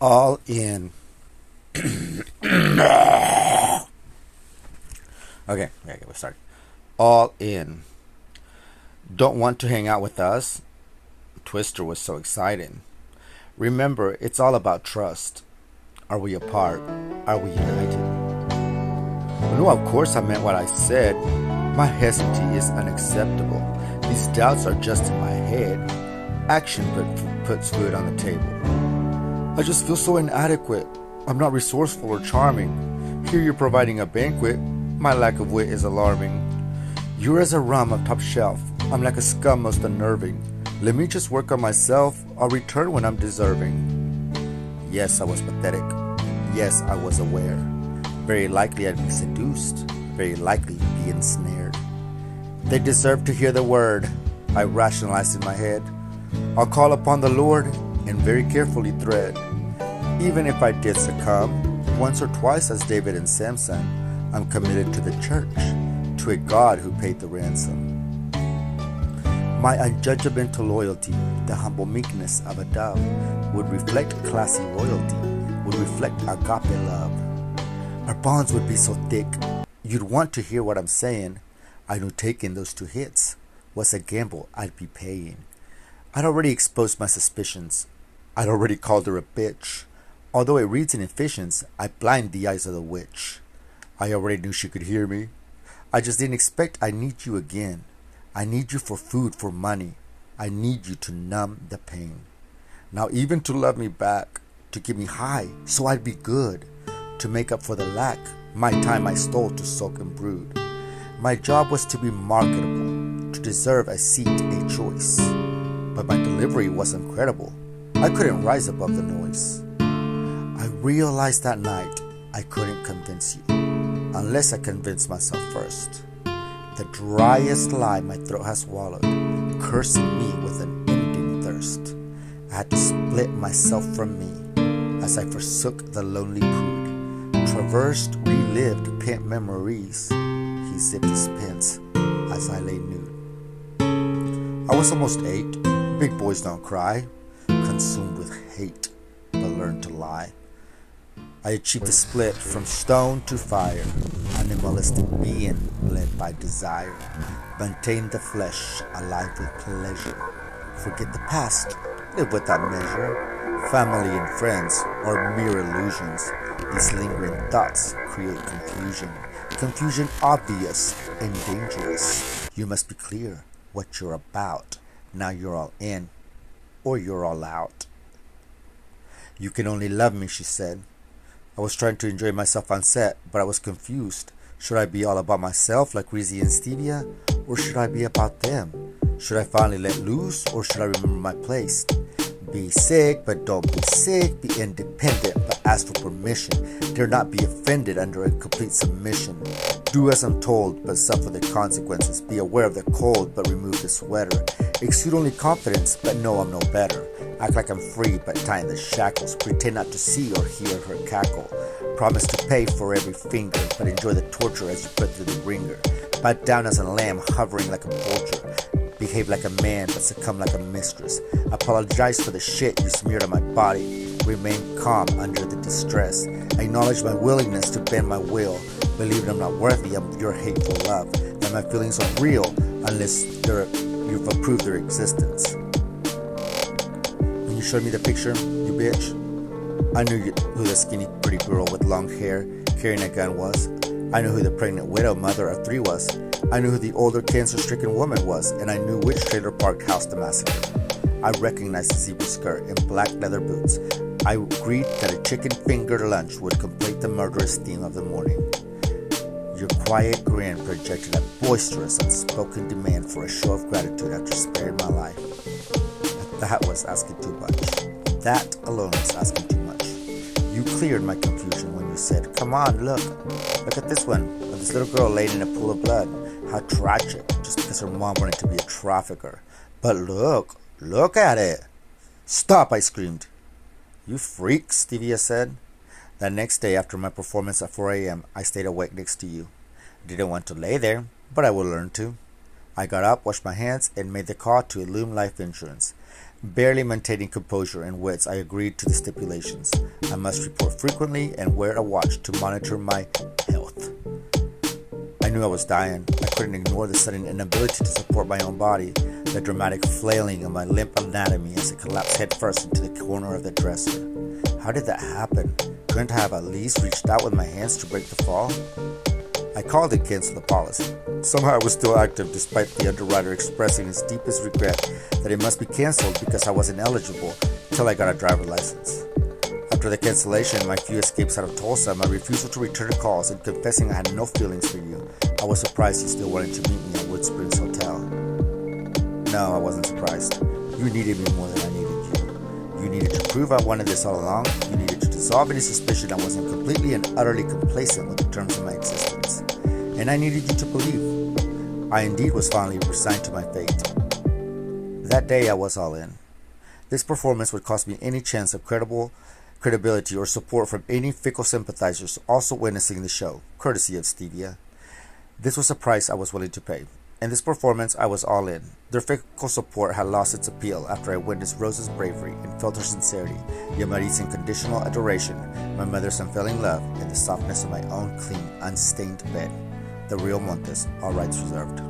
All in. Okay, we're starting. All in. Don't want to hang out with us? Twister was so excited. Remember, it's all about trust. Are we apart? Are we united? No, of course I meant what I said. My hesitancy is unacceptable. These doubts are just in my head. Action puts food on the table. I just feel so inadequate. I'm not resourceful or charming. Here you're providing a banquet. My lack of wit is alarming. You're as a rum of top shelf. I'm like a scum most unnerving. Let me just work on myself. I'll return when I'm deserving. Yes, I was pathetic. Yes, I was aware. Very likely I'd be seduced. Very likely be ensnared. They deserve to hear the word, I rationalized in my head. I'll call upon the Lord and very carefully tread. Even if I did succumb, once or twice as David and Samson, I'm committed to the church, to a God who paid the ransom. My unjudgmental loyalty, the humble meekness of a dove, would reflect classy royalty, would reflect agape love. Our bonds would be so thick, you'd want to hear what I'm saying. I knew taking those 2 hits was a gamble I'd be paying. I'd already exposed my suspicions. I'd already called her a bitch. Although it reads in efficiency, I blind the eyes of the witch. I already knew she could hear me. I just didn't expect I need you again. I need you for food, for money. I need you to numb the pain. Now even to love me back, to keep me high so I'd be good, to make up for the lack, my time I stole to sulk and brood. My job was to be marketable, to deserve a seat, a choice. But my delivery was incredible. I couldn't rise above the noise. I realized that night I couldn't convince you, unless I convinced myself first. The driest lie my throat has swallowed, cursing me with an ending thirst. I had to split myself from me, as I forsook the lonely prude, traversed, relived pent memories. He zipped his pants as I lay nude. I was almost 8, big boys don't cry, consumed with hate, but learned to lie. I achieved the split from stone to fire, animalistic being led by desire, maintain the flesh alive with pleasure, forget the past, live without measure, family and friends are mere illusions, these lingering thoughts create confusion obvious and dangerous. You must be clear what you're about, now you're all in, or you're all out. You can only love me, she said. I was trying to enjoy myself on set, but I was confused. Should I be all about myself like Rizzy and Stevia, or should I be about them? Should I finally let loose, or should I remember my place? Be sick, but don't be sick. Be independent, but ask for permission. Dare not be offended under a complete submission. Do as I'm told, but suffer the consequences. Be aware of the cold, but remove the sweater. Exude only confidence, but know I'm no better. Act like I'm free, but tying the shackles. Pretend not to see or hear her cackle. Promise to pay for every finger, but enjoy the torture as you put through the ringer. Bite down as a lamb, hovering like a vulture. Behave like a man, but succumb like a mistress. Apologize for the shit you smeared on my body. Remain calm under the distress. Acknowledge my willingness to bend my will. Believe that I'm not worthy of your hateful love. That my feelings aren't real unless you've approved their existence. When you showed me the picture, you bitch, I knew who the skinny pretty girl with long hair carrying a gun was. I knew who the pregnant widow mother of 3 was. I knew who the older cancer-stricken woman was, and I knew which trailer park housed the massacre. I recognized the zebra skirt and black leather boots. I agreed that a chicken-fingered lunch would complete the murderous theme of the morning. Your quiet grin projected a boisterous, unspoken demand for a show of gratitude after sparing my life. But that was asking too much. That alone was asking too much. You cleared my confusion when you said, "Come on, look at this one, of this little girl laid in a pool of blood. How tragic, just because her mom wanted to be a trafficker. But look at it." "Stop," I screamed. "You freak," Stevia said. That next day after my performance at 4 a.m., I stayed awake next to you. I didn't want to lay there, but I would learn to. I got up, washed my hands, and made the call to Illume Life Insurance. Barely maintaining composure and wits, I agreed to the stipulations. I must report frequently and wear a watch to monitor my health. I knew I was dying. I couldn't ignore the sudden inability to support my own body, the dramatic flailing of my limp anatomy as I collapsed headfirst into the corner of the dresser. How did that happen? Couldn't I have at least reached out with my hands to break the fall? I called and canceled the policy. Somehow I was still active despite the underwriter expressing his deepest regret that it must be canceled because I wasn't eligible until I got a driver's license. After the cancellation, my few escapes out of Tulsa, my refusal to return calls, and confessing I had no feelings for you, I was surprised you still wanted to meet me at Wood Springs Hotel. No, I wasn't surprised. You needed me more than I needed you. You needed to prove I wanted this all along. You needed to dissolve any suspicion I wasn't completely and utterly complacent with the terms of my existence. And I needed you to believe. I indeed was finally resigned to my fate. That day I was all in. This performance would cost me any chance of credibility or support from any fickle sympathizers also witnessing the show, courtesy of Stevia. This was a price I was willing to pay. In this performance, I was all in. Their fickle support had lost its appeal after I witnessed Rose's bravery and felt her sincerity, Yamari's unconditional adoration, my mother's unfailing love, and the softness of my own clean, unstained bed. The real Montes, all rights reserved.